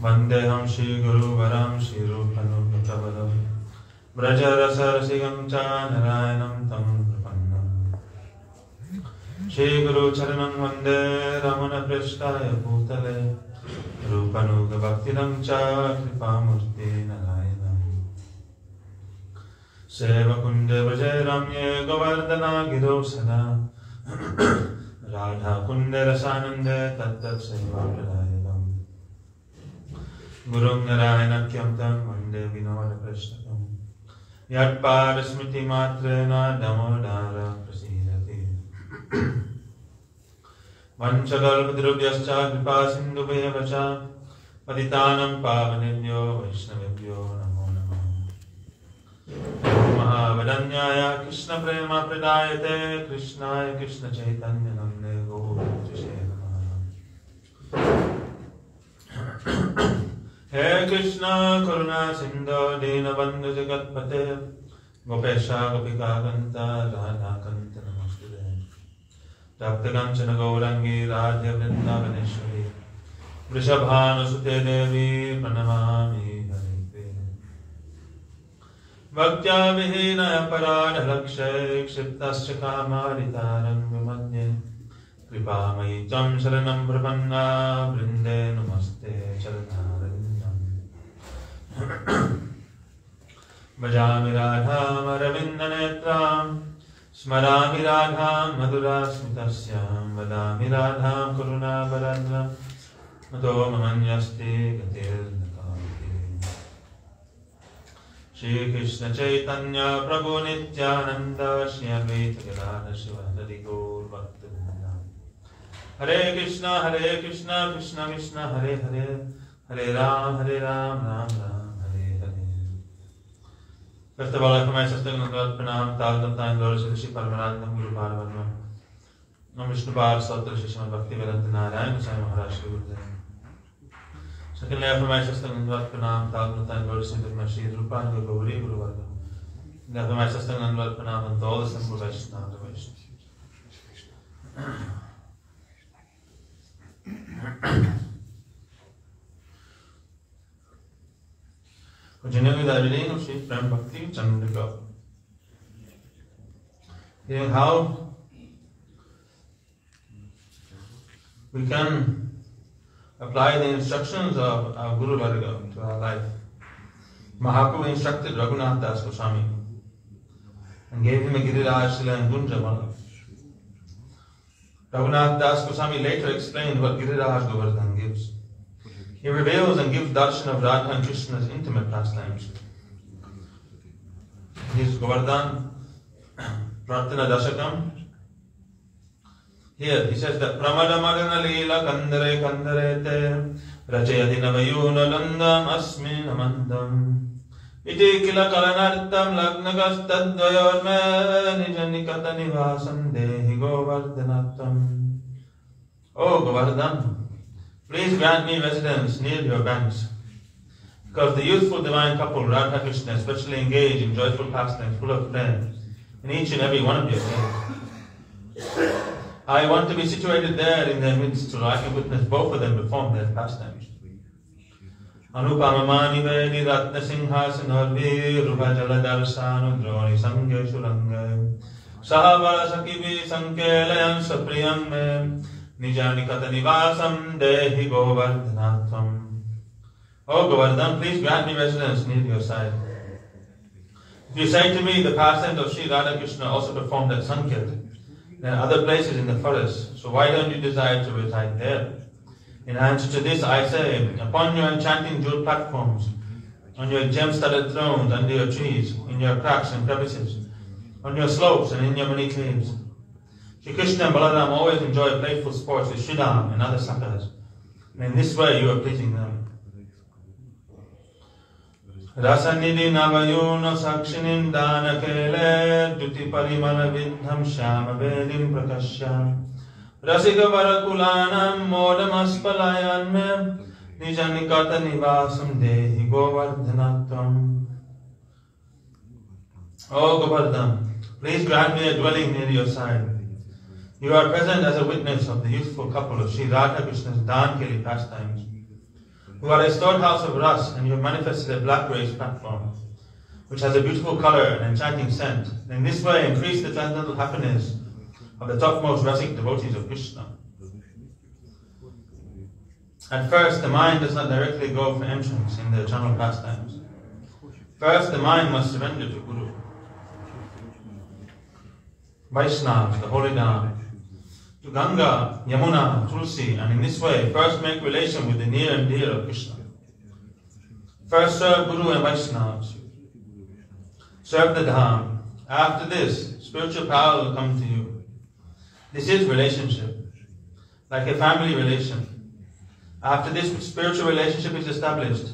Vandeham Shri Guru Varam Shri Rupanu Bhattavaram Braja Rasa Rasigam Cha Narayanam Tam Prapannam Shri Guru Charanam Vande Ramana Prasthaya Bhutale Rupanu Bhaktinam Cha Kripamurti Narayanam Seva Kunde Braja Ramye Govardhana Giro Sada Radha Kunde Rasanande Tattat Seva Pradayam Gurum Narayanam Tam Vande Vinoda Prashtakam Yat Parasmiti Matrena Damodara Prasidati Vanchakalpadruvyascha Kripa Sindhu Vacha Patitanam Pavanibhyo Vaishnavibhyo Namo Namo Mahavadanyaya Krishna Prema Pradayate Krishnaya Krishna Chaitanya Namne Gaurajashe Namaha Hey Krishna Karuna Sindhu Dina Bandhu Jagatpate Gopesha Gopika Kanta Radha Kanta Namaste Tapta Kanchana Gaurangi Radha Vrindavaneshwari Vrishabhanu Sute Devi Pranamami Haripe Bhaktya Vihina Aparadha Lakshay Kshiptasya Kamaritaram Vimadye Kripamayi Cham Sharanam Prapanna Vrinde Namaste Charanara Bhajami Radham Aravindanetram Smarami Radham Madhura Smitasyam Vadami Radham Karuna Bharadra Mato Mamanyasti Gatir Nakamati Shri Krishna Chaitanya Prabhu Nityananda Shri Advaita Gadadhara Shivadari Gaur Bhaktivinoda Hare Krishna Krishna Krishna Hare Hare Hare Ram Ram Ram First of all, I for my sister Nandrat Pranam, Tal Tam Lord Shri Paramarandam Guru Bharavarma, Nam Vishnu Bhar Sotra Shri Srimad Bhakti Vedanta Narayana Sai Maharaj Shri Gurudev. Secondly, I for my sister Nandrat Pranam, Tal Tam Lord Shri Rupan Guru Gauri Guru Varga. And I for my sister Nandrat Pranam and all the simple Vaishnava devotions. Continuing with the reading of Sri Prem Bhakti Chandrika. Hearing how we can apply the instructions of our Guru Varga to our life. Mahaprabhu instructed Raghunath Das Goswami and gave him a Giriraj Shila and Gunja Mala. Raghunath Das Goswami later explained what Giriraj Govardhan gives. He reveals and gives darshan of Radha and Krishna's intimate pastimes. His Govardhan Prarthana Dashakam. Here he says that Pramada Magana Leela Kandare Kandarete Rachayati Navayuna Landam Asmin Amandam Iti Kila Kalanartam Lagnagas Tadvayorme Nijanikata Nivasam Dehi Govardhanatam. O Govardhan, please grant me residence near your banks, because the youthful divine couple Radha Krishna especially engage in joyful pastimes full of prayer in each and every one of your days. I want to be situated there in their midst so I can witness both of them perform their pastimes. Anupamamani Vedi Ratna Singhasanarvi Rupa Jaladarsanu Droni Sangye Shurangay Sahavara Sakivi Sankelayan Sapriyam Nijanikata Nivasam Dehi Govardhanatam. O Govardhan, please grant me residence near your side. If you say to me the pastimes of Sri Radha Krishna also performed at Sankirtan, and other places in the forest, so why don't you desire to reside there? In answer to this, I say, upon your enchanting jewel platforms, on your gem-studded thrones under your trees, in your cracks and crevices, on your slopes and in your many caves, Shri Krishna and Balaram always enjoy playful sports with Sridham and other sakas, and in this way you are pleasing them. Rasanidhi Navayuna Sakshinim Danakele Duti Parimala Vidham Shama Vedim Prakashyam Rasika Varakulanam Modam Aspalayan Me Nijanikata Nivasam Dehi Govardhanatam. O Govardhan, please grant me a dwelling near your side. You are present as a witness of the youthful couple of Sri Radha Krishna's Dankeli pastimes. who are a storehouse of ras, and you have manifested a black raised platform, which has a beautiful color and enchanting scent. In this way, increase the transcendental happiness of the topmost rasic devotees of Krishna. At first, the mind does not directly go for entrance in the eternal pastimes. First, the mind must surrender to Guru, Vaishnava, the holy Dham, to Ganga, Yamuna, Tulsi, and in this way, first make relation with the near and dear of Krishna. First serve Guru and Vaishnavas. Serve the Dham. After this, spiritual power will come to you. This is relationship, like a family relation. After this spiritual relationship is established,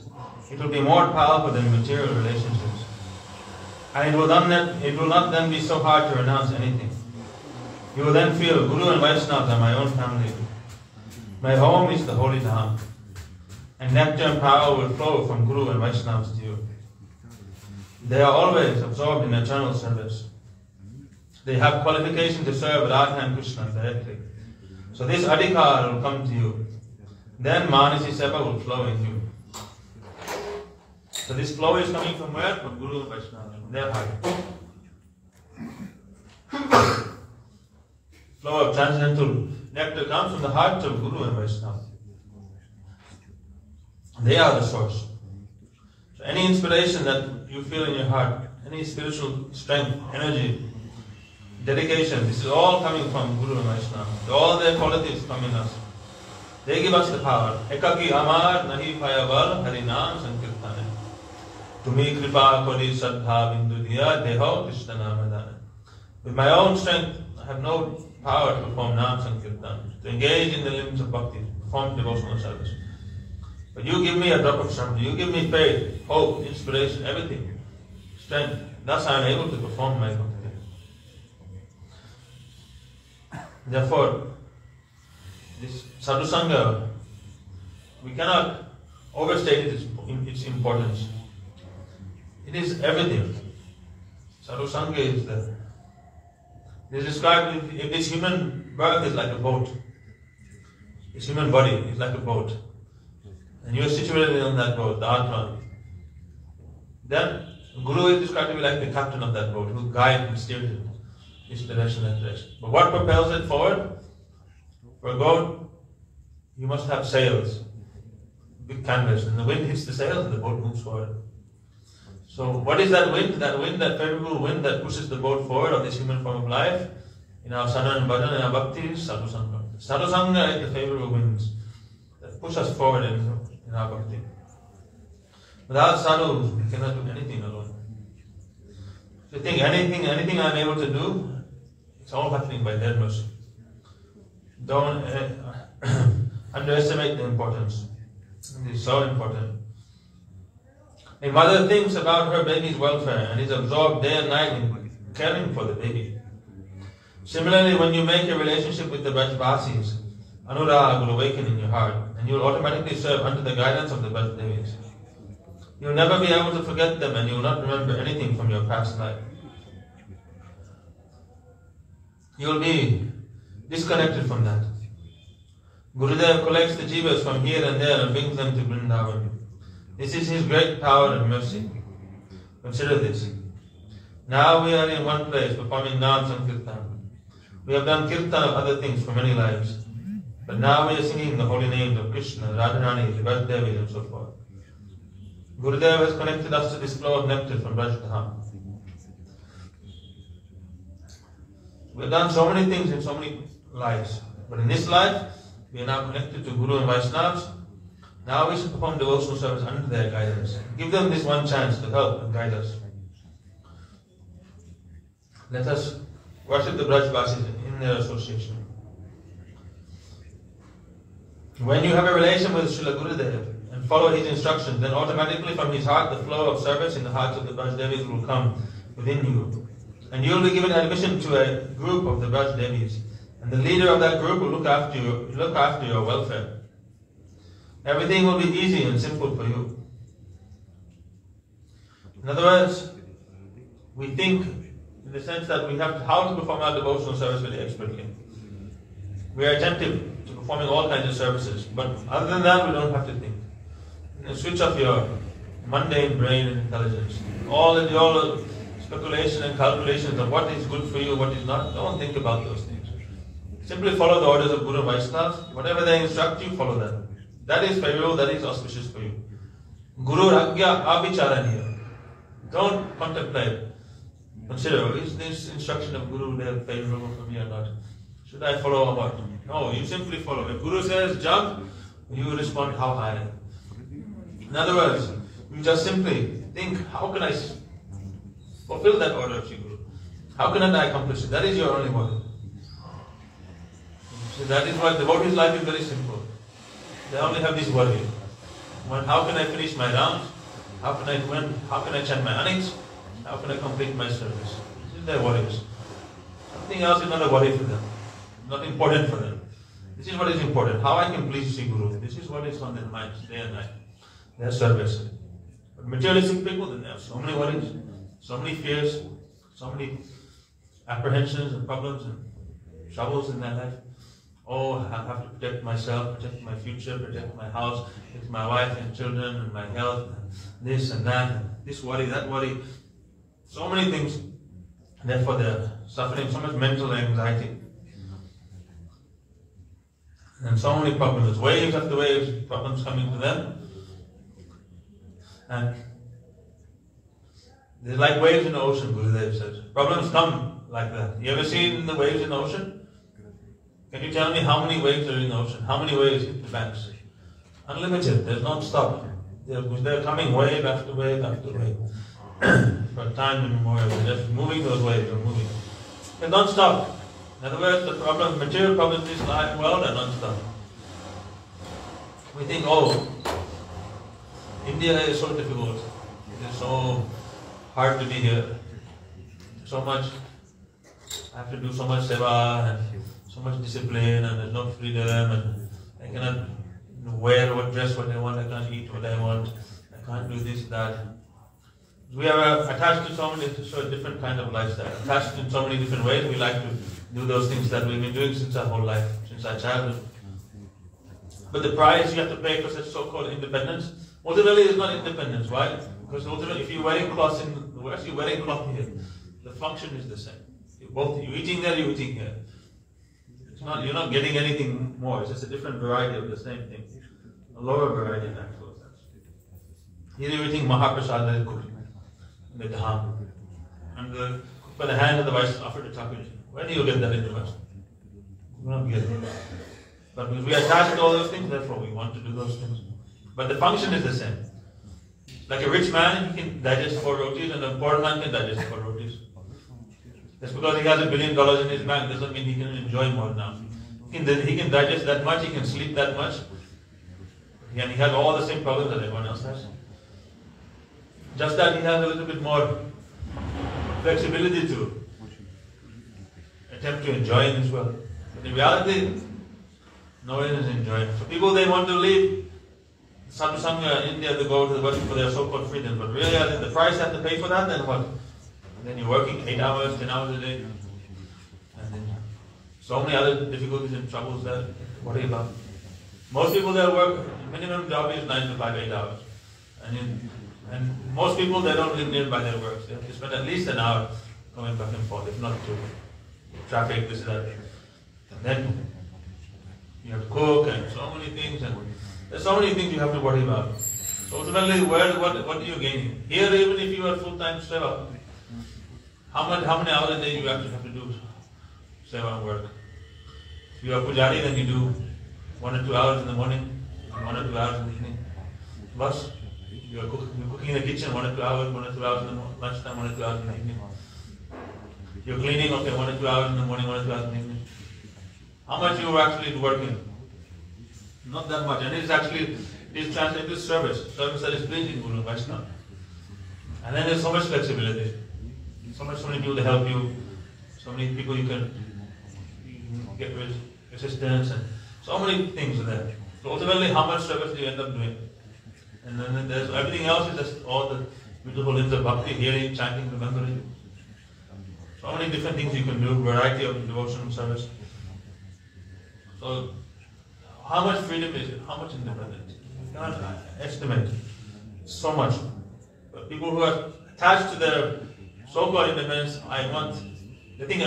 it will be more powerful than material relationships. And it will not then be so hard to renounce anything. You will then feel, Guru and Vaishnavas are my own family. My home is the holy Dham. And nectar and power will flow from Guru and Vaishnavas to you. They are always absorbed in eternal service. They have qualification to serve Radha and Krishna directly. So this adhikar will come to you. Then Manasi Seva will flow in you. So this flow is coming from where? From Guru and Vaishnava, from their heart. Flow of transcendental nectar comes from the heart of Guru and Vaishnava. They are the source. So any inspiration that you feel in your heart, any spiritual strength, energy, dedication, this is all coming from Guru and Vaishnava. All their qualities come in us. They give us the power. Ekaki amar nahi payavar harinam sankirtane. Tumi kripa kori saddha bindu diya deho Krishna namadana. With my own strength, I have no power to perform Nam Sankirtan, to engage in the limbs of bhakti, perform devotional service. But you give me a drop of Shraddha, you give me faith, hope, inspiration, everything, strength. Thus I am able to perform my bhakti. Therefore, this sadhu sangha, we cannot overstate its importance. It is everything. Sadhu sangha is the. It is described if this human birth is like a boat. This human body is like a boat. And you are situated on that boat, the Atman. Then Guru is described to be like the captain of that boat, who guides and steers it this direction, that direction. But what propels it forward? For a boat, you must have sails, big canvas, and the wind hits the sails and the boat moves forward. So what is that wind? That wind, that favorable wind that pushes the boat forward of this human form of life, in our sadhana and bhajan, in our bhakti, is sadhu sangha. Sadhu sangha is the favorable winds that push us forward in our bhakti. Without sadhus, we cannot do anything alone. If you think anything I am able to do, it's all happening by their mercy. Don't underestimate the importance. It is so important. A mother thinks about her baby's welfare and is absorbed day and night in caring for the baby. Similarly, when you make a relationship with the Brajbasis, Anurag will awaken in your heart and you will automatically serve under the guidance of the Brajdevis. You will never be able to forget them and you will not remember anything from your past life. You will be disconnected from that. Gurudev collects the jivas from here and there and brings them to Vrindavan. This is his great power and mercy. Consider this. Now we are in one place performing Nam Sankirtan. We have done kirtan of other things for many lives. But now we are singing the holy names of Krishna, Radharani, Brajdevi and so forth. Gurudev has connected us to this flow of nectar from Brajdham. We have done so many things in so many lives. But in this life, we are now connected to Guru and Vaishnavas. Now we should perform devotional service under their guidance. Give them this one chance to help and guide us. Let us worship the Brajbasis in their association. When you have a relation with Srila Gurudev and follow his instructions, then automatically from his heart the flow of service in the hearts of the Brajdevis will come within you. And you will be given admission to a group of the Brajdevis. And the leader of that group will look after your welfare. Everything will be easy and simple for you. In other words, we think in the sense that we have how to perform our devotional service very expertly. We are attentive to performing all kinds of services, but other than that, we don't have to think. switch off your mundane brain and intelligence. All the speculation and calculations of what is good for you, what is not, don't think about those things. Simply follow the orders of Guru and Vaishnavas. Whatever they instruct you, follow them. That is favorable, that is auspicious for you. Guru Agya Abhicharaniya. Don't contemplate. Consider, is this instruction of Guru favorable for me or not? Should I follow or what? No, you simply follow. If Guru says jump, you respond how high. In other words, you just simply think, how can I fulfill that order of Sri Guru? How can I accomplish it? That is your only worry. So that is why devotee's life is very simple. They only have this worry. How can I finish my rounds? How can I chant my anings? How can I complete my service? This is their worries. Something else is not a worry for them. Not important for them. This is what is important. How I can please Sri Guru. This is what is on their minds day and night. Their service. But materialistic people, then they have so many worries, so many fears, so many apprehensions and problems and troubles in their life. Oh, I have to protect myself, protect my future, protect my house, protect my wife and children and my health, and this and that, and this worry, that worry. So many things. Therefore they're suffering so much mental anxiety. And so many problems, waves after waves, problems coming to them. And they're like waves in the ocean, Gurudev says. Problems come like that. You ever seen the waves in the ocean? Can you tell me how many waves are in the ocean? How many waves hit the banks? Unlimited, there's no stop. They're coming wave after wave after wave. For time immemorial, they're just moving those waves, they're moving. They don't stop. In other words, the problem, material problems in this life world are non-stop. We think, oh, India is so difficult. It is so hard to be here. So much, I have to do so much seva and so much discipline, and there's no freedom, and I cannot wear what dress what I want, I can't eat what I want, I can't do this, that. We are attached to so different kind of lifestyle, attached in so many different ways. We like to do those things that we've been doing since our whole life, since our childhood. But the price you have to pay for such so-called independence, ultimately is not independence. Why? Because ultimately, if you're wearing cloth in the West, you're wearing cloth here. The function is the same. You're eating there, you're eating here. You're not getting anything more. It's just a different variety of the same thing. A lower variety in actual sense. Here you're eating Mahaprasad that is cooked in the dham. And by the hand of the vice offered to Thakurji. Where do you get that in the West? You don't get it. But because we are attached to all those things, therefore we want to do those things. But the function is the same. Like a rich man, he can digest 4 rotis, and a poor man can digest 4 rotis. Just because he has $1 billion in his bank doesn't mean he can enjoy more now. He can digest that much, he can sleep that much. And he has all the same problems that everyone else has. Just that he has a little bit more flexibility to attempt to enjoy in this world. But in reality, no one is enjoying. So people, they want to leave Sadhu Sangha in India to go to the West for their so-called freedom. But really, the price you have to pay for that, then what? Then you're working 8 hours, 10 hours a day. And then so many other difficulties and troubles that worry about. Most people, their work, minimum job is 9 to 5, 8 hours. And most people, they don't live nearby their work. They have to spend at least an hour going back and forth, if not to traffic, this, that. And then you have to cook and so many things. And there's so many things you have to worry about. So ultimately, what are you gaining? Here, even if you are full-time seva, how many hours a day you actually have to do seva and work? If you are pujari, then you do 1 or 2 hours in the morning, 1 or 2 hours in the evening. Plus, you're cooking in the kitchen 1 or 2 hours, 1 or 2 hours in the lunchtime, 1 or 2 hours in the evening. You're cleaning, okay, 1 or 2 hours in the morning, 1 or 2 hours in the evening. How much you are actually working? Not that much. And it is translated to service that is pleasing Guru Vaishnava. And then there's so much flexibility. So many people to help you, so many people you can get with assistance, and so many things are there. So ultimately, how much service do you end up doing? And then there's everything else is just all the beautiful hymns of bhakti, hearing, chanting, remembering. So many different things you can do, variety of devotional service. So how much freedom is it? How much independence? cannot estimate so much. But people who are attached to their so-called independence, they think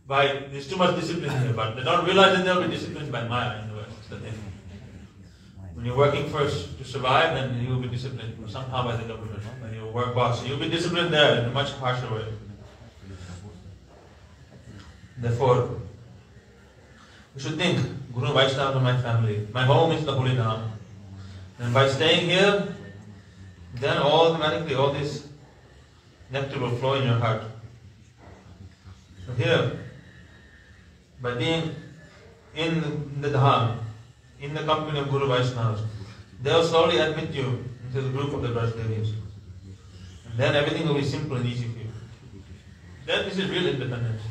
there's too much discipline here, but they don't realize that they'll be disciplined by Maya in the West. That's the thing. When you're working first to survive, then you will be disciplined somehow by the government, by your work boss. You'll be disciplined there in a much harsher way. Therefore, you should think, Guru Vaishnava to my family. My home is the Holy Dham. And by staying here, then automatically all this nectar will flow in your heart. So here, by being in the Dham, in the company of Guru Vaishnavas, they will slowly admit you into the group of the Brajdevis. And then everything will be simple and easy for you. Then this is real independence.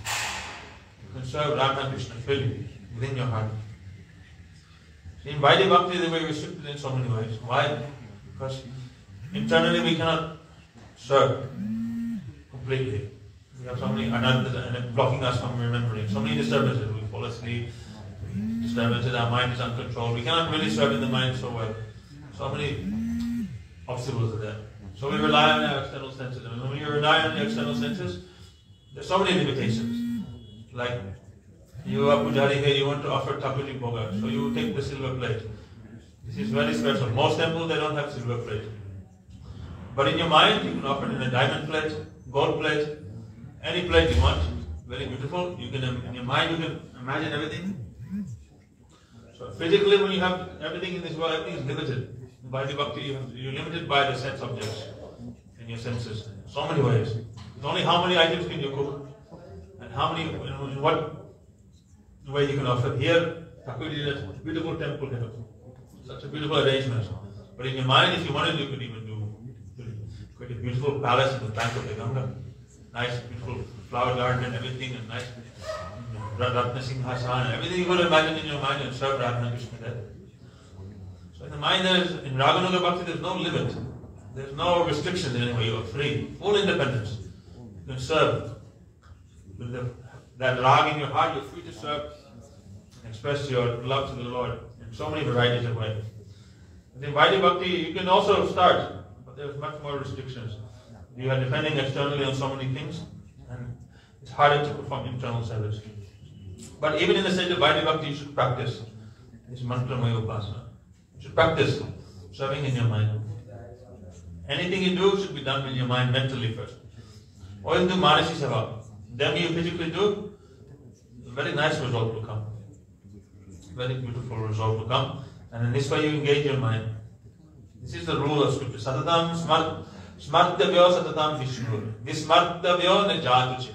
You can serve Radha Krishna freely within your heart. In Vaidya Bhakti, they were restricted in so many ways. Why? Because internally we cannot serve completely. We have so many anantas blocking us from remembering. So many disturbances. We fall asleep. Disturbances, our mind is uncontrolled. We cannot really serve in the mind so well. So many obstacles are there. So we rely on our external senses. And when we rely on the external senses, there's so many limitations. Like, you are Pujari here, you want to offer Thakurji Bhoga, so you take the silver plate. This is very special. Most temples, they don't have silver plate. But in your mind, you can offer it in a diamond plate, gold plate, any plate you want. Very beautiful. You can, in your mind, you can imagine everything. So physically, when you have everything in this world, everything is limited. By the Bhakti, you're limited by the sense objects and your senses. So many ways. There's only how many items can you cook, and how many, in what way you can offer. Here, Thakurji is a beautiful temple here. Such a beautiful arrangement. But in your mind, if you wanted, you could even create a beautiful palace in the bank of the Ganga. Nice, beautiful flower garden and everything, and nice Ratna Singhasan, everything you could imagine in your mind and serve Radha Krishna there. So in the mind, in Raganuga Bhakti, there's no limit. There's no restrictions in any way. You are free, full independence. You can serve. With that rag in your heart, you're free to serve and express your love to the Lord in so many varieties of ways. In Vaidya Bhakti, you can also start, but there's much more restrictions. You are depending externally on so many things, and it's harder to perform internal service. But even in the state of Vaidya Bhakti, you should practice this mantra-maya upasana. You should practice serving in your mind. Anything you do should be done in your mind mentally first. Or you do Manasi Seva. Then you physically do, a very nice result will come. Very beautiful result will come. And in this way you engage your mind. This is the rule of scripture. Satatam smartavyo satatam vishnur. Vismartavyo ne jatuche.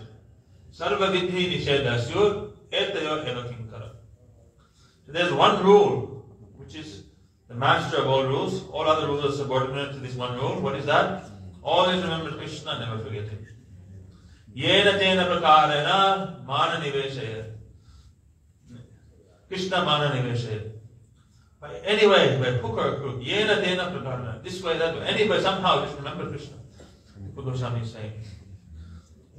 Sarva vidhi nishedasur. So there's one rule, which is the master of all rules. All other rules are subordinate to this one rule. What is that? Always remember Krishna, never forget him. Yena tena prakarena mana niveshaya. Krishna mana niveshaya. By any way, by hook or crook, yena tena prakarena. This way, that way, any way, somehow, just remember Krishna. Goswami is saying.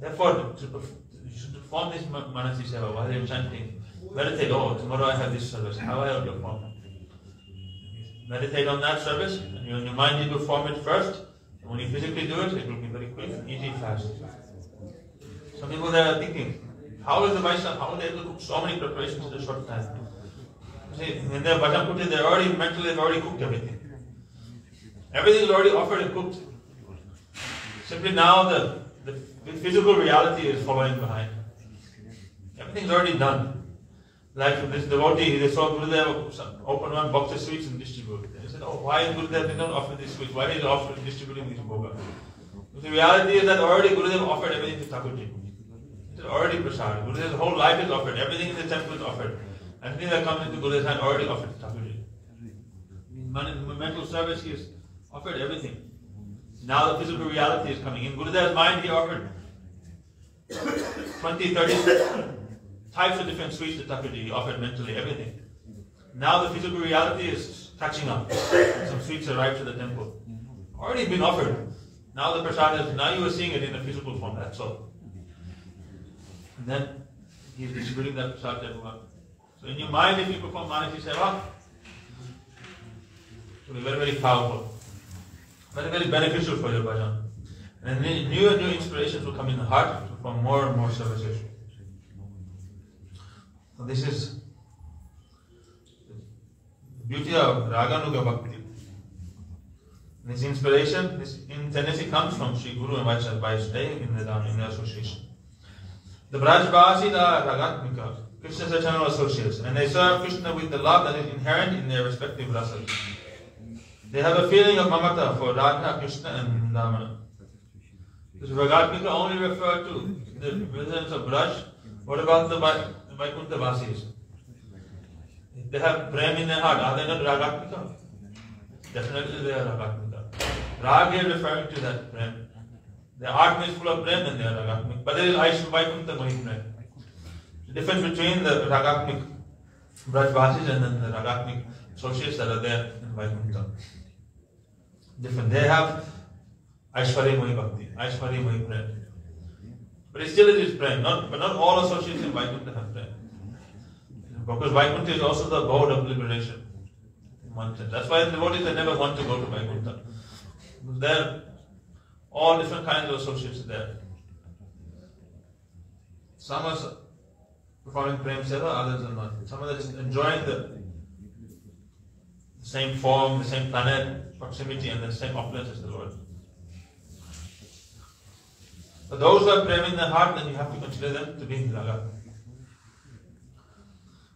Therefore, you should perform this Manasi Seva while you're chanting. Meditate, tomorrow I have this service. How I will perform it? Meditate on that service, and in your mind you perform it first. And when you physically do it, it will be very quick, easy, fast. Some people there are thinking, how is the Vaishnava, how are they able to cook so many preparations in a short time? You see, in their bhajan putti, they've already cooked everything. Everything is already offered and cooked. Simply now the physical reality is following behind. Everything is already done. Like this devotee, they saw Gurudev open one box of sweets and distribute. They said, why Gurudev did not offer these sweets? Why did he offer distributing these bhoga? The reality is that already Gurudev offered everything to Thakurji. It is already prasad. Gurudev's whole life is offered. Everything in the temple is offered. Everything that comes into Gurudev's hand already offered to Thakurji. In mental service, he has offered everything. Now the physical reality is coming. In Gurudev's mind, he offered 20, 30 types of different sweets to Thakurji. He offered mentally everything. Now the physical reality is catching up. Some sweets arrived to the temple. Already been offered. Now the prasad is, now you are seeing it in a physical form, that's all. And then he is distributing that prasad to everyone. So in your mind, if you perform Manasi Seva, so to be very, very powerful, very, very beneficial for your bhajan. And new and new inspirations will come in the heart for more and more services. So this is the beauty of Raganuga Bhakti. This inspiration, this tendency comes from Sri Guru and Vaishnava by staying in the association. The Brajvasis are Ragatmika, Krishna's eternal associates, and they serve Krishna with the love that is inherent in their respective rasas. They have a feeling of mamata for Radha, Krishna, and Vrindavan. Does Ragatmika only refer to the residents of Braj? What about the Vaikuntha Vasis? If they have prem in their heart, are they not Ragatmika? Definitely they are Ragatmika. Rag is referring to that prem. The heart is full of prem and they are Ragatmik. But there is Vaikuntha Mahi prem. The difference between the Ragatmik Brajvasis and then the Ragatmik associates that are there in Vaikuntha. Different. They have Aishwarya Mahi Bhakti, Aishwarya Mahi prem. But it is prem. But not all associates in Vaikuntha have prem. Because Vaikuntha is also the abode of liberation. That's why the devotees they never want to go to Vaikuntha. There are all different kinds of associates there. Some are performing prem seva, others are not. Some are just enjoying the same form, the same planet, proximity, and the same opulence as the Lord. But those who have prem in their heart, then you have to consider them to be in Raga.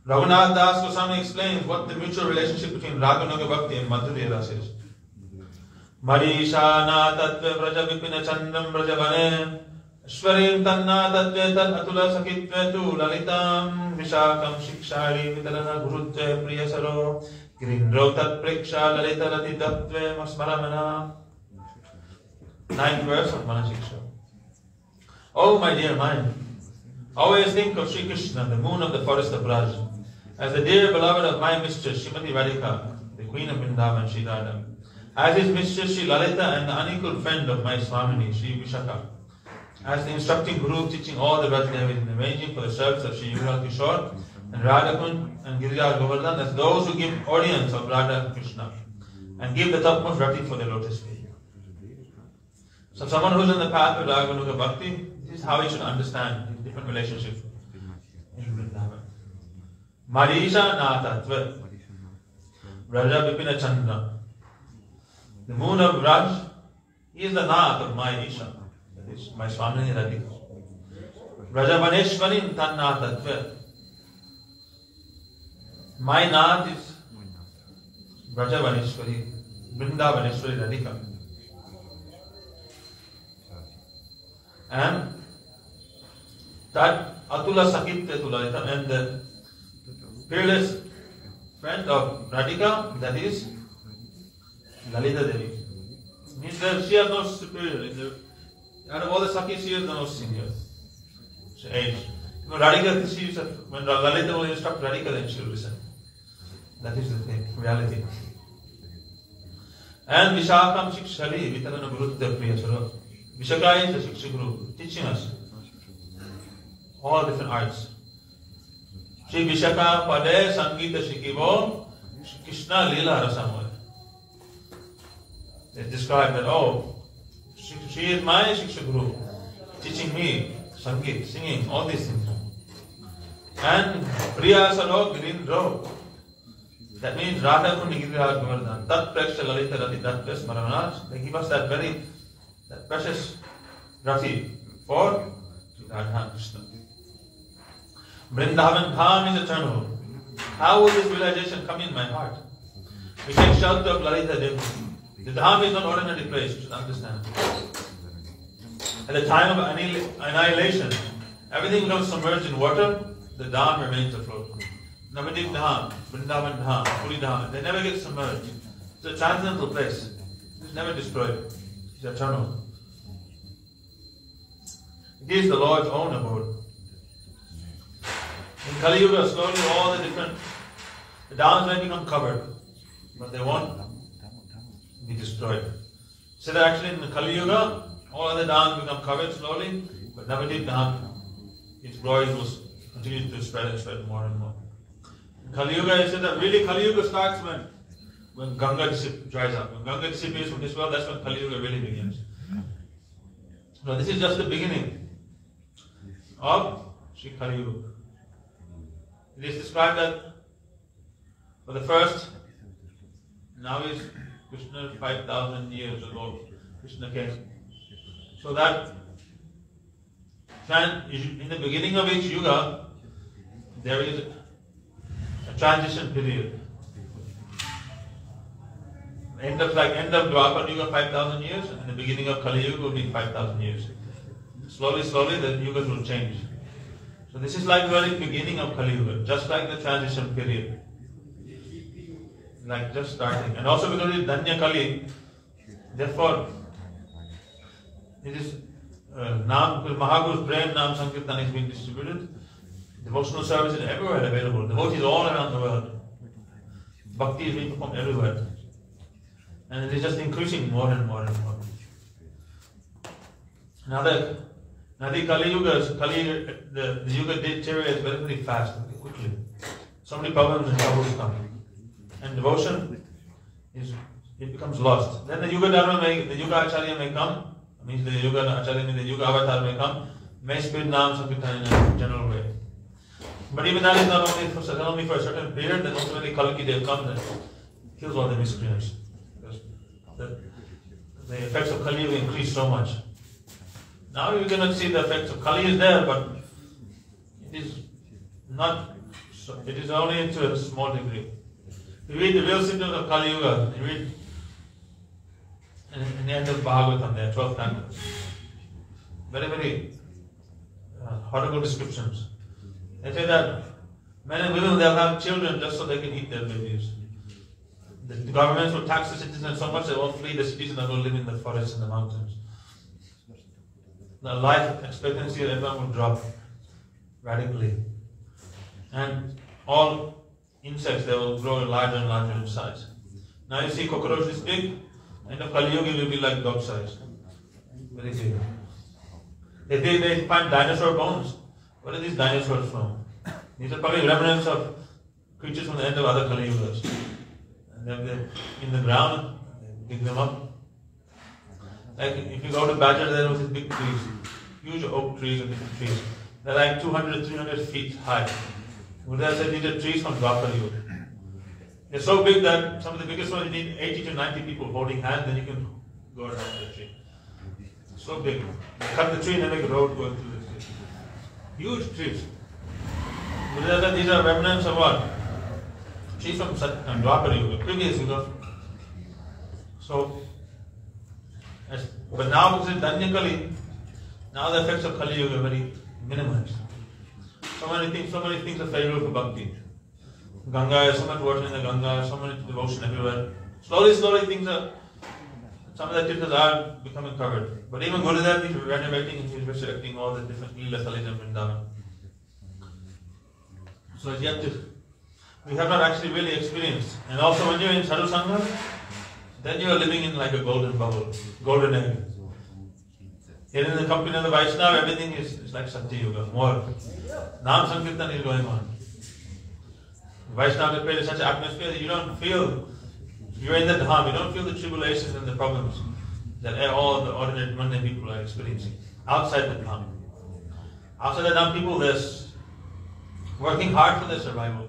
Raghunath Das Goswami explains what the mutual relationship between Raganuga Bhakti and Madhurya Rasa is. Marishana Tattva Vraja Vipina Chandram Vrajavane Shvarim Tanna Tattva Tat Atula Sakitva Tu Lalitam Vishakam Shikshari Vitalana Gurutva Priyasaro Girindro Tat Preksha Lalita Lati Tattva Masmaramana. 9th verse of Manashiksha. Oh my dear mind, always think of Sri Krishna, the moon of the forest of Braj, as the dear beloved of my mistress, Srimati Radhika, the queen of Vrindavan, Sri Radha, as his mistress, Sri Lalita, and the unequal friend of my Swamini, Sri Vishaka, as the instructing Guru teaching all the Brajdevis and arranging for the service of Sri Yugal Kishore and Radhakund and Girija Govardhan, as those who give audience of Radha and Krishna and give the topmost rati for their lotus feet. So someone who is on the path of Raganuga Bhakti, this is how he should understand different relationships in Vrindavan. Marisha Natatva Raja Vipina Chandra. The moon of Raj, he is the Nath of my Isha, that is my Swamini Radhika. Raja Vaneshwari Tannatatva. My Nath is Raja Vaneshwari, Vrindavaneshwari Radhika. And that Atula Sakitya Tulalita, and the fearless friend of Radhika, that is Lalita Devi. Means that she has no superior. Out of all the Sakis, she is the most senior. She aged. When Radhika, when Lalita will instruct Radhika, then she will listen. That is the thing, reality. And Vishakam Shikshari, Vitarana Gurutya Priyasara. Vishaka is the Shiksha Guru, teaching us all different arts. Shri Vishaka Pade Sangita Shikivo Krishna Lila Rasamoy. They describe that, oh, she is my Shiksha Guru, teaching me Sangeet, singing, all these things. And Priya Saro Girindro. That means Radha Kundi Girija Govardhan. Tat Preksha Lalita Rati Tat Pres Maramanaj. They give us that precious rati for Radha Krishna. Vrindavan Dham is eternal. How will this realization come in my heart? We take shelter of Lalita Devi. The Dham is not ordinary place, you should understand. At the time of annihilation, everything becomes submerged in water, the Dham remains afloat. Navadip Dham, Vrindavan Dham, Puri Dham, they never get submerged. It's a transcendental place. It's never destroyed. It's eternal. It is the Lord's own abode. In Kali Yuga, slowly all the dhams may become covered, but they won't be destroyed. So that actually in the Kali Yuga, all other dhams become covered slowly, but Navadip Dham, its glory will continue to spread and spread more and more. In Kali Yuga, it said that really Kali Yuga starts when when Ganga dries up. When Ganga disappears from this world, that's when Kali Yuga really begins. So this is just the beginning of Sri Kali Yuga. It is described that for the first, now is Krishna 5,000 years ago, Krishna came. So that in the beginning of each yuga, there is a transition period. End of Dwapar Yuga 5,000 years, and the beginning of Kali Yuga will be 5,000 years. Slowly, the yugas will change. So this is like the very beginning of Kali Yuga, just like the transition period. Like just starting. And also because it is Danya Kali, therefore it is Mahaguru's Prem Nam Sankirtan is being distributed. Devotional service is everywhere available. Devotees all around the world. Bhakti is being performed everywhere. And it is just increasing more and more and more. Now the Kali Yuga, the Yuga deteriorates very, very fast, very quickly. So many problems and troubles come. And devotion it becomes lost. Then the Yuga Dharma the Yuga Acharya may come, means the Yuga Acharya means the Yuga Avatar may come, may spread Nam Sankirtan in a general way. But even that is not only for a certain period, then ultimately Kalki Dev comes and kills all the miscreants. Because the effects of Kali Yuga increase so much. Now you cannot see the effects of Kali is there, but it is not. It is only to a small degree. You read the real symptoms of Kali Yuga. You read in the end of Bhagavatam, there are 12 cantos. Very, very horrible descriptions. They say that men and women will have children just so they can eat their babies. The governments will tax the citizens so much they won't flee the cities and they will live in the forests and the mountains. The life expectancy of everyone will drop radically. And all insects, they will grow larger and larger in size. Now you see cockroach is big, and the Kali Yuga will be like dog size. Very big. They find dinosaur bones. Where are these dinosaurs from? These are probably remnants of creatures from the end of other Kali Yugas. And they're in the ground, they dig them up. Like if you go to Badger, there are these big trees, huge oak trees and different trees. They're like 200, 300 feet high. Buddha said these are trees from Dwapar Yuga. They're so big that some of the biggest ones you need 80 to 90 people holding hands, then you can go around the tree. So big. They cut the tree and then make a road going through the tree. Huge trees. Buddha said these are remnants of what? Trees from Dwapar Yuga, previous Yuga. So, but now because it's Danya Kali, now the effects of Kali Yuga are very minimized. So many things are favorable for bhakti. Ganga, so much water in the Ganga, so much devotion everywhere. Slowly things are, some of the tirthas are becoming covered. But even Gurudev, he's renovating and he's resurrecting all the different Leela Salis and Vrindavan. So it's yet to, we have not actually really experienced. And also when you're in Sadhu Sangha, then you are living in like a golden bubble, golden egg. Here in the company of the Vaishnava, everything is like Satya Yuga, more. Nam Sankirtan is going on. Vaishnava created such an atmosphere that you don't feel, you're in the Dham, you don't feel the tribulations and the problems that all the ordinary mundane people are experiencing. Outside the Dham. Outside the Dham, people are working hard for their survival.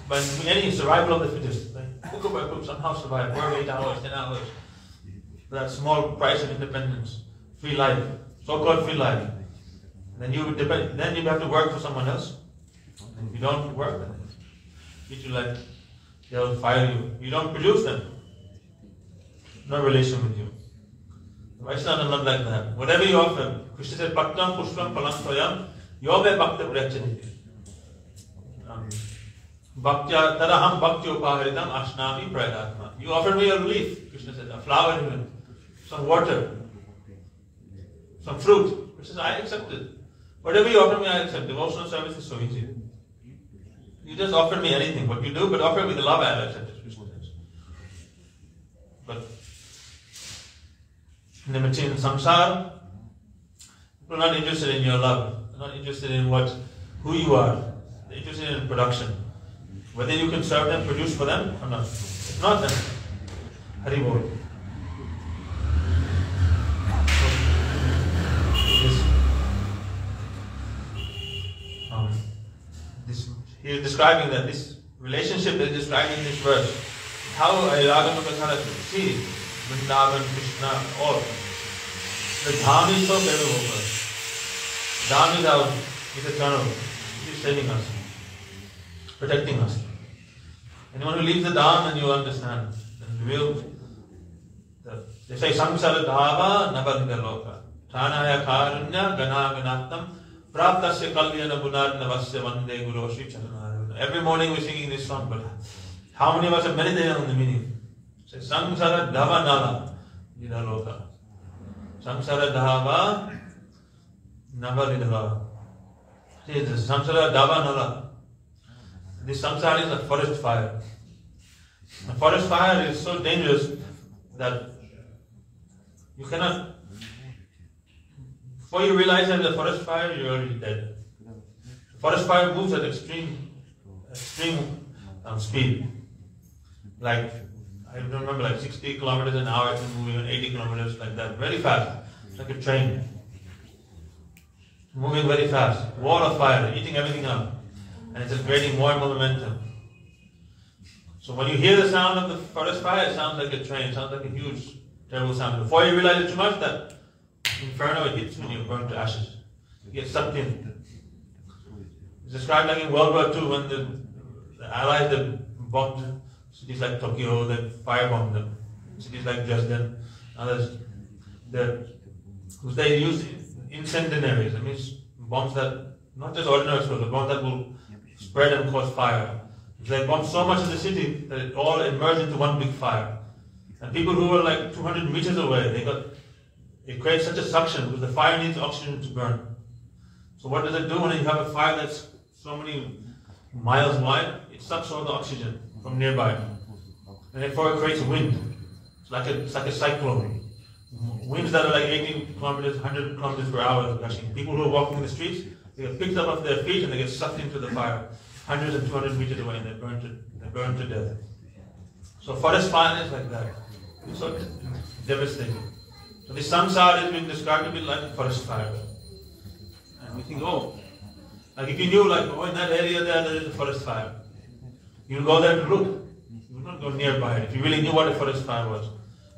But any survival of the fittest, cook by cook, somehow survive, work 8 hours, 10 hours. For that small price of independence. Free life, so-called free life. Then you have to work for someone else. And if you don't work, then they treat you like they'll fire you. You don't produce them. No relation with you. Vaishnava is not like that. Whatever you offer, Krishna said, Bhaktam Pushpam Palam Swayam, Yobe Bhakta Prachaniti. Bhaktya Tadaham Bhakti Upaharitam Ashnami Pradatma. You offer me a leaf, Krishna said, a flower even, some water. Some fruit. He says, I accept it. Whatever you offer me, I accept. Devotional service is so easy. You just offer me anything. What you do, but offer me the love, I accept it. But in the material samsara, people are not interested in your love. They're not interested in who you are. They're interested in production. Whether you can serve them, produce for them or not. If not, then Hari Bol. He is describing that this relationship is describing in this verse. How Ayuragana see Vrindavan, Krishna, all. The Dham is so terrible. Dham is out, is eternal. He is saving us, protecting us. Anyone who leaves the Dham, then you understand. Then real. They say Samsara Dhava Navadika Loka. Tanaya Karunya Gana Ganatam Praptasya Kalyana Gunad Navasya Vande Guru Shri Charanarayana. Every morning we're singing this song, but how many of us have meditated on the meaning? Say Samsara Dhava Nala Nida Loka. Samsara Dhava Navalidava. See, the Samsara Dhava Nala. This samsara is a forest fire. A forest fire is so dangerous that you cannot, before you realize that the forest fire, you're already dead. The forest fire moves at extreme speed. Like, I don't remember, like 60 kilometers an hour, it's moving 80 kilometers like that, very fast, like a train. Moving very fast, wall of fire, eating everything up. And it's just creating more and more momentum. So when you hear the sound of the forest fire, it sounds like a train, it sounds like a huge, terrible sound. Before you realize it too much, that inferno, it hits you and you burn to ashes. You get sucked in. It's described like in World War II when the Allies bombed cities like Tokyo, they firebombed them. Cities like Dresden, others. They used incendiaries. That means bombs that, not just ordinary explosives, bombs that will spread and cause fire. They bombed so much of the city that it all emerged into one big fire. And people who were like 200 meters away, it creates such a suction because the fire needs oxygen to burn. So what does it do when you have a fire that's so many miles wide? It sucks all the oxygen from nearby. And therefore it creates wind. It's like a cyclone. Winds that are like 80 kilometers, 100 kilometers per hour rushing. People who are walking in the streets, they get picked up off their feet and they get sucked into the fire, hundreds and 200 meters away, and they burn to death. So forest fire is like that. It's so devastating. So this samsara is being described to be like a forest fire. And we think, oh, like if you knew, like, oh, in that area there is a forest fire, you'll go there to look. You would not go nearby it. If you really knew what a forest fire was.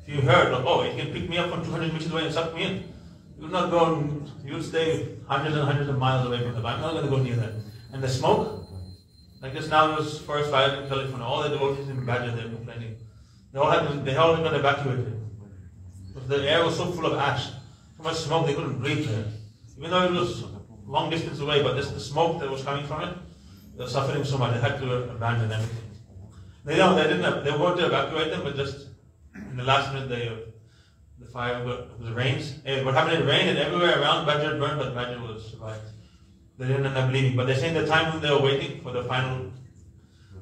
If you heard, like, oh, it can pick me up from 200 meters away and suck me in, you would not go, you would stay hundreds and hundreds of miles away from them. I'm not going to go near that. And the smoke, like just now there was forest fire in California, all the devotees in Badger, they're complaining. They all got evacuated. Because the air was so full of ash, so much smoke, they couldn't breathe there. Even though it was long distance away, but just the smoke that was coming from it, they were suffering so much, they had to abandon everything. They weren't to evacuate them, but just in the last minute, the fire was rains. What happened? It rained, and everywhere around Badger burned, but Badger was survived. They didn't end up leaving. But they say the time when they were waiting for the final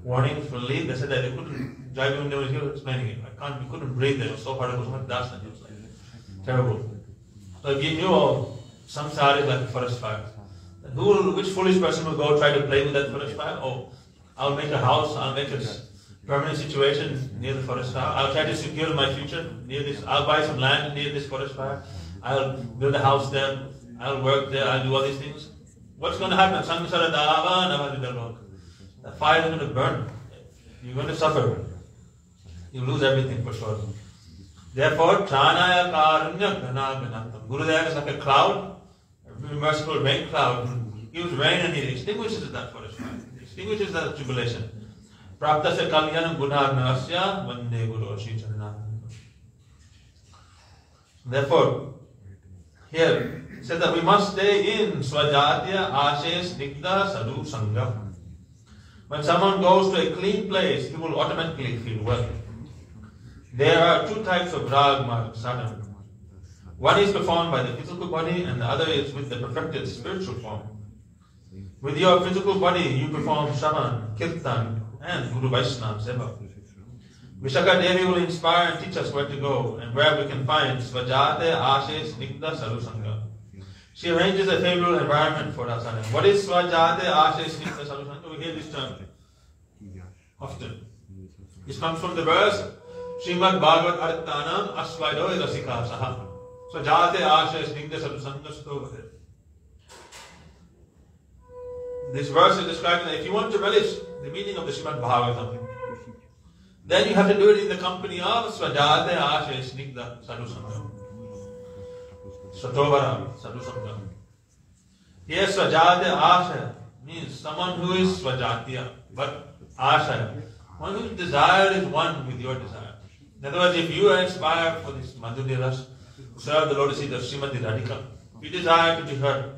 warning for leave, they said that they couldn't drive when they were here explaining it. We couldn't breathe there. It was so hard, it was so much dust, and it was like terrible. So if you knew samsara is like a forest fire, then which foolish person will go try to play with that forest fire? Oh, I'll make a house, I'll make a permanent situation near the forest fire. I'll try to secure my future near this. I'll buy some land near this forest fire. I'll build a house there. I'll work there. I'll do all these things. What's going to happen? Samsara Dhava Navadidalok. The fire is going to burn. You're going to suffer. You lose everything for sure. Therefore, Chanaya Karunya Gana Ganatam. Gurudev is like a cloud, a merciful rain cloud. He gives rain and he extinguishes that forest fire. He extinguishes that tribulation. Praptasya Kalyanam Gunarnasya Vande Guru Shri Charanarayana. Therefore, here it says that we must stay in Swajatya Ashes Nikda Sadhu Sangha. When someone goes to a clean place, he will automatically feel well. There are two types of rag marg sadhana. One is performed by the physical body and the other is with the perfected spiritual form. With your physical body, you perform Shravan, Kirtan, and Guru Vaishnava Seva. Vishaka Devi will inspire and teach us where to go and where we can find Svajate Ashes Nikda Sadhu Sangha. She arranges a favorable environment for us. What is Svajate Ashes Nikda Sadhu Sangha? We hear this term often. This comes from the verse Srimad Bhagavat Arthanam Asvaido Rasika Saha. Swajate Asha Snigdha Sadhusangasto. This verse is describing that if you want to relish the meaning of the Srimad Bhagavatam, then you have to do it in the company of Swajate Asha Snigdha Sadhusangam. Svatobara Sadhusangam. Here Swajate Asha means someone who is Swajatiya, but Asha, one whose desire is one with your desire. In other words, if you are inspired for this Madhurya Ras, serve the lotus feet of Srimati Radhika, if you desire to be her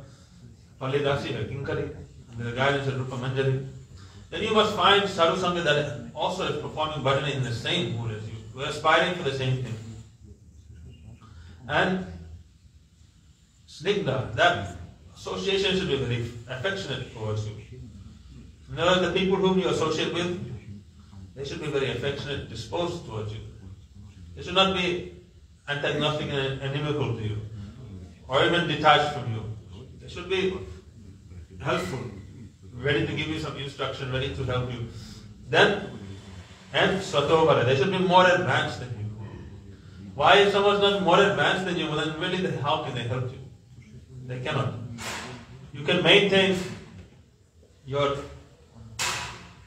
Palidasi, her Kinkari, under the guidance of Rupa Manjari, then you must find Sadhu Sangha that also is performing bhajana in the same mood as you. We are aspiring for the same thing. And Snigdha, that association should be very affectionate towards you. In other words, the people whom you associate with, they should be very affectionate, disposed towards you. They should not be antagonistic and inimical to you, or even detached from you. They should be helpful, ready to give you some instruction, ready to help you. Then, and Svatobara, they should be more advanced than you. Why if someone is not more advanced than you, well, then really how can they help you? They cannot. You can maintain your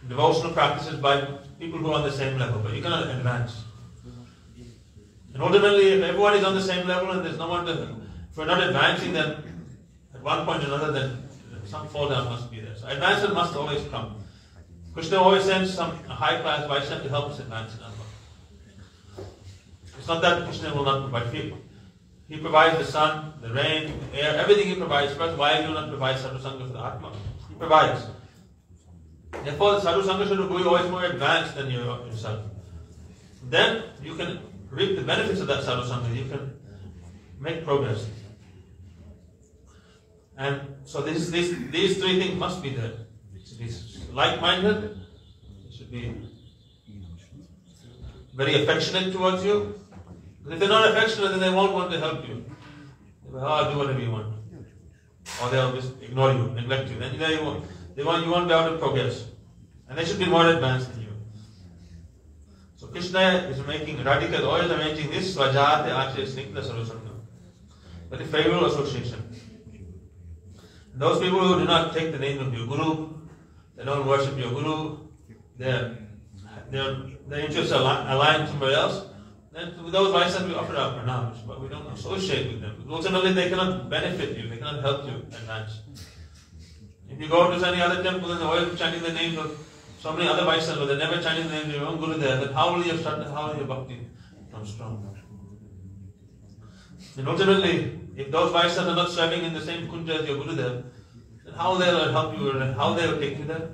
devotional practices by people who are on the same level, but you cannot advance. And ultimately, if everyone is on the same level and there's no one to, if we're not advancing, then at one point or another, then some fall down must be there. So advancement must always come. Krishna always sends some high-class Vaishnava to help us advance in our life. It's not that Krishna will not provide people. He provides the sun, the rain, the air, everything He provides for us. Why do you not provide Sadhu Sangha for the Atma? He provides. Therefore, the Sadhu Sangha should be always more advanced than yourself. Then you can reap the benefits of that Sadhu Sangha. You can make progress. And so these three things must be there. It's like-minded. It should be very affectionate towards you. But if they're not affectionate, then they won't want to help you. They'll I'll do whatever you want. Or they'll just ignore you, neglect you. Then you won't be able to progress. And they should be more advanced than you. So Krishna is making, Radhika is always arranging this Svajate Acharya Snigdha Sarvasangha. Very favorable association. And those people who do not take the name of your Guru, they don't worship your Guru, their interests are aligned somewhere else, then with those Vaishnavas we offer our pranams, but we don't associate with them. Ultimately they cannot benefit you, they cannot help you advance. If you go to any other temple and they're always chanting the names of so many other Vaishnavas, but they're never chanting the name of your own Guru there, then how will your bhakti become strong? And ultimately, if those Vaishnavas are not serving in the same kunja as your Guru there, then how they will help you and how they will take you there?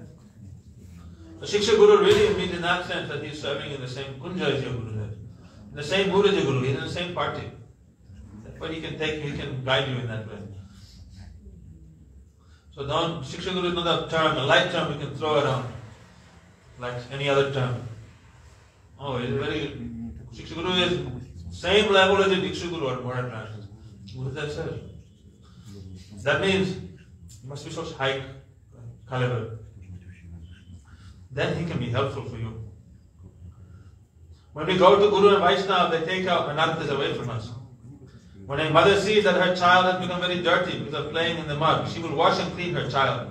The Shiksha Guru really means in that sense that he is serving in the same kunja as your Guru there. In the same mood as your Guru, he is in the same party. Therefore he can guide you in that way. So Shiksha Guru is not a term, a light term we can throw around like any other term. Oh, Shiksha Guru is same level as a Diksha Guru or more advanced. What does that say? That means he must be such high caliber. Then he can be helpful for you. When we go to Guru and Vaishnava, they take our anarthas away from us. When a mother sees that her child has become very dirty because of playing in the mud, she will wash and clean her child.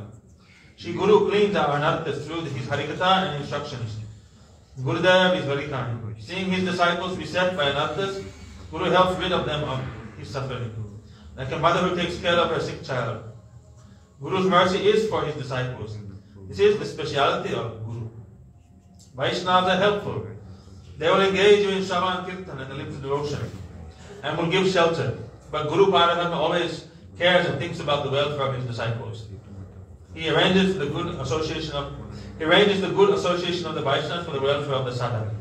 Guru cleans our anarthas through his harikatha and instructions. Gurudev is very kind. Seeing his disciples beset by anarthas, Guru helps rid of them of his suffering. Like a mother who takes care of her sick child. Guru's mercy is for his disciples. This is the speciality of Guru. Vaishnavas are helpful. They will engage you in Shravan and Kirtan and the limbs of devotion and will give shelter. But Guru Paradharma always cares and thinks about the welfare of his disciples. He arranges the good association of the Vaishnavas for the welfare of the sadhaka.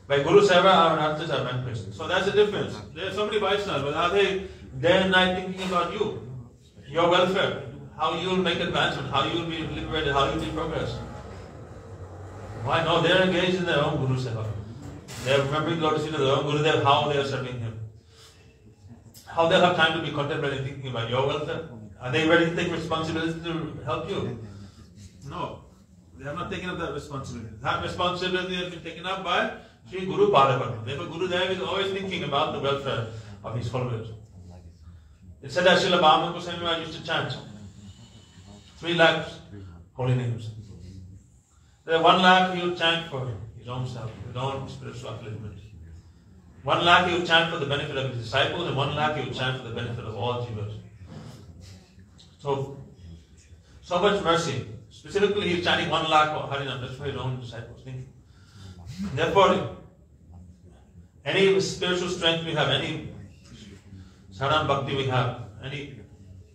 By Guru Seva, our anarthas are vanquished. So that's the difference. There are so many Vaishnavas, but are they day and night thinking about you, your welfare, how you will make advancement, how you will be liberated, how you will be progress? Why no? They are engaged in their own Guru Seva. They are remembering Lord Sita, their own Gurudev, how they are serving him. How they have time to be contemplating, thinking about your welfare. Are they ready to take responsibility to help you? No. They have not taken up that responsibility. That responsibility has been taken up by Sri Guru Padapatma. Therefore, Guru Dev is always thinking about the welfare of his followers. It said that Srila Bhama Goswami Maharaj used to chant 3 lakhs holy names. There 1 lakh he would chant for his own self, his own spiritual upliftment. 1 lakh he would chant for the benefit of his disciples, and 1 lakh he would chant for the benefit of all jivas. So much mercy. Specifically, he is chanting 1 lakh for Harinam, that's for his own disciples. Thinking. Therefore, any spiritual strength we have, any sadhana bhakti we have, any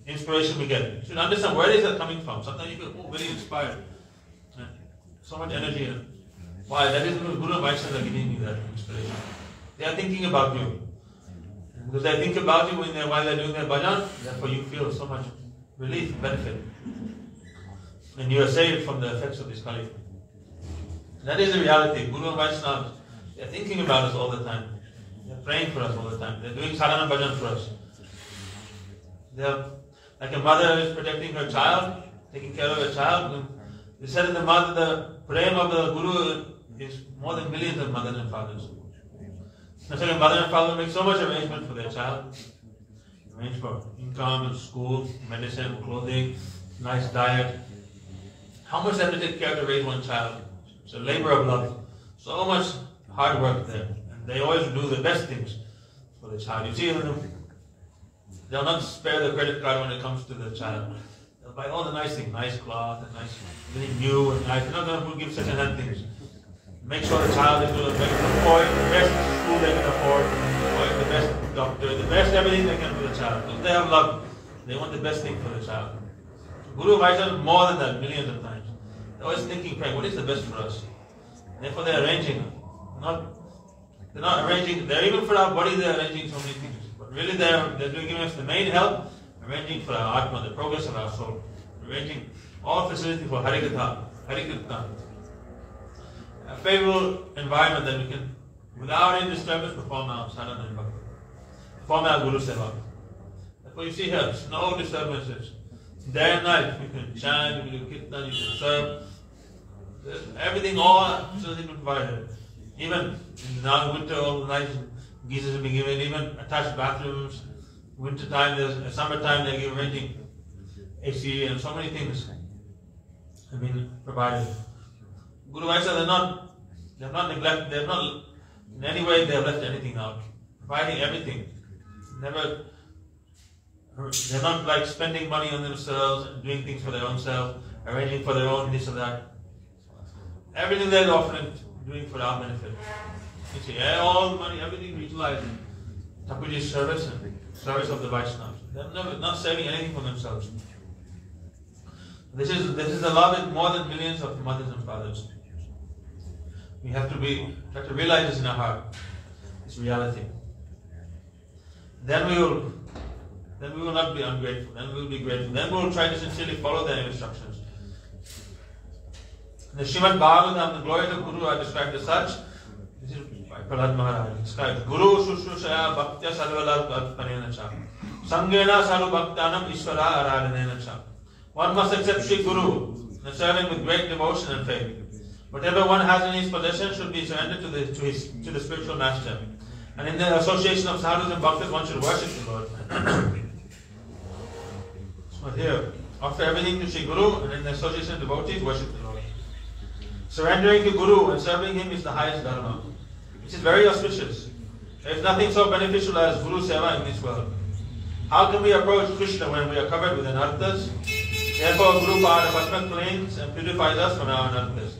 inspiration we get, you should understand where is that coming from. Sometimes you feel very inspired. So much energy. Why? That is because Guru and Vaishnavas are giving me that inspiration. They are thinking about you. Because they think about you while they are doing their bhajan, therefore you feel so much relief, benefit. And you are saved from the effects of this Kali. That is the reality. Guru and Vaishnavas, they are thinking about us all the time. They are praying for us all the time. They are doing sadhana bhajan for us. They are like a mother is protecting her child, taking care of her child. They said in the mother, the praying of the Guru is more than millions of mothers and fathers. And so the mother and father make so much arrangement for their child. Arrange for income, school, medicine, clothing, nice diet. How much they have to take care to raise one child? It's a labor of love. So much hard work there. And they always do the best things for the child. You see them, they'll not spare the credit card when it comes to the child. They'll buy all the nice things, nice cloth, and nice, everything new and nice. They're not going to give second-hand things. Make sure the child is going to afford the best school they can afford, or the best doctor, the best everything they can for the child. Because they have love. They want the best thing for the child. Guru Vaishnava more than that, millions of times. They're always thinking, praying, what is the best for us? Therefore they're arranging. They're not arranging, they're even for our body they're arranging so many things. But really they're giving us the main help, arranging for our Atma, the progress of our soul. Arranging all facility for Harikatha, Harikirtan. A favorable environment that we can, without any disturbance, perform our sadhana and bhakti. Perform our Guru Seva. Therefore you see here, there's no disturbances. Day and night, you can chant, you can do kirtan, you can serve. Everything, all facilities provided. Even in winter, all the nice geysers have been given, even attached bathrooms. Winter time, summertime, they give arranging AC and so many things have been provided. Guru Vaishnava, they have not neglected, they have not, in any way they have left anything out. Providing everything. They're not like spending money on themselves and doing things for their own self, arranging for their own this or that. Everything they're offering, doing for our benefit. You see, all money, everything utilized in Thakurji's service and service of the Vaishnavas. They're not saving anything for themselves. This is the love in more than millions of mothers and fathers. We have to try to realize this in our heart. It's reality. Then we will not be ungrateful. Then we will be grateful. Then we will try to sincerely follow their instructions. In the Srimad Bhagavatam, the glories of Guru are described as such. This is by Prahlad Maharaj. Described Guru Shushrusaya Bhaktya Sarvala Panena Cha Sangena Saru Bhaktanam Ishvara Aradhanena Cha. One must accept Sri Guru and serve him with great devotion and faith. Whatever one has in his possession should be surrendered to the spiritual master. And in the association of sadhus and bhaktas, one should worship the Lord. So here, offer everything to Sri Guru, and in the association of devotees, worship the Lord. Surrendering to Guru and serving him is the highest dharma, which is very auspicious. There is nothing so beneficial as Guru Seva in this world. How can we approach Krishna when we are covered with anarthas? Therefore, Guru Padapatma cleans and purifies us from our anarthas.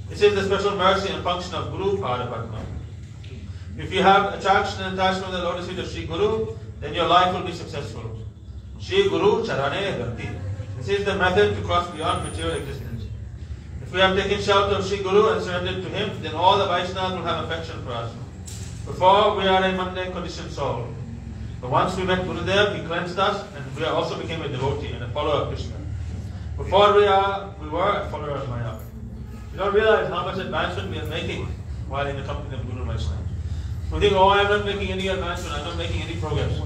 This is the special mercy and function of Guru Padapatma. If you have attraction and attachment to the lotus feet of Sri Guru, then your life will be successful. Sri Guru Charane Bhakti. This is the method to cross beyond material existence. If we have taken shelter of Sri Guru and surrendered to him, then all the Vaishnavas will have affection for us. Before, we are a mundane conditioned soul. But once we met Gurudev, he cleansed us, and we also became a devotee and a follower of Krishna. Before we were a follower of Maya. We don't realize how much advancement we are making while in the company of Guru Vaishnava. We think, oh, I'm not making any advancement, I'm not making any progress.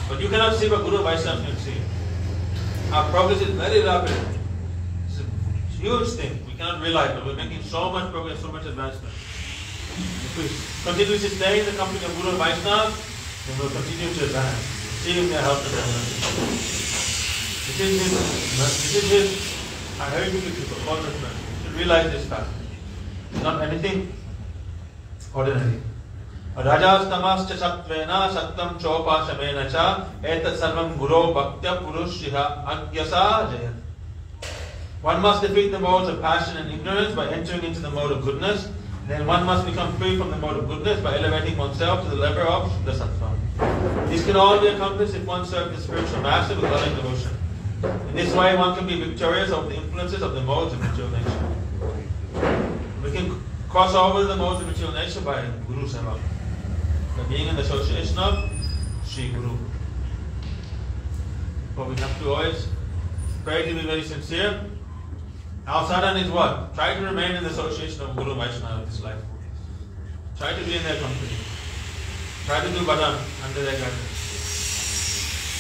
But you cannot see what Guru Vaishnava can see. Our progress is very rapid. It's a huge thing. We cannot realize it. We're making so much progress, so much advancement. If we continuously stay in the company of Guru and Vaishnava, then we'll continue to advance. See him there help us. This is his hierarchical punishment. You should realize this fact. It's not anything ordinary. Rajastamascha sattvena sattam chopashamena cha etat sarvam guru bhaktya purushya agyasa jayat. One must defeat the modes of passion and ignorance by entering into the mode of goodness. Then one must become free from the mode of goodness by elevating oneself to the level of the sattva. These can all be accomplished if one serves the spiritual master with loving devotion. In this way, one can be victorious over the influences of the modes of material nature. We can cross over the modes of material nature by Guru Seva, by being in the association of Sri Guru. But we have to always pray to be very sincere. Our sadhana is what? Try to remain in the association of Guru Vaishnava of this life. Try to be in their company. Try to do bhajan under their guidance.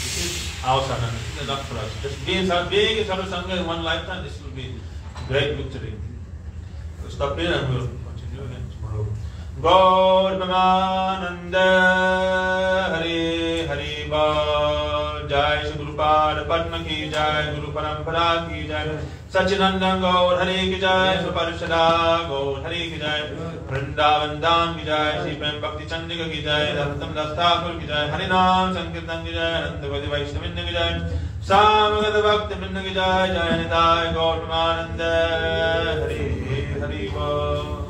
This is our sadhana. This is enough for us. Just being in Sadhu Sangha in one lifetime, this will be great victory. We'll stop here and we'll continue again tomorrow. Gaur Brahmananda Hari Hari Bal Jai Shri Guru Pada Padma Ki Jai Guru Parampara Ki Jai Sachinandan Gaur Hari Ki Jai Suparishada Gaur Hari Ki Jai Vrindavan Dham Ki Jai Shri Prem Bhakti Chandika Ki Jai Rattam Das Thakur Ki Jai Harinam Sankirtan Ki Jai Anandavadi Vaishnavinda Ki Jai Samagata Bhakti Vinda Ki Jai Jai Nidai Gaur Brahmananda Hari Hari Bal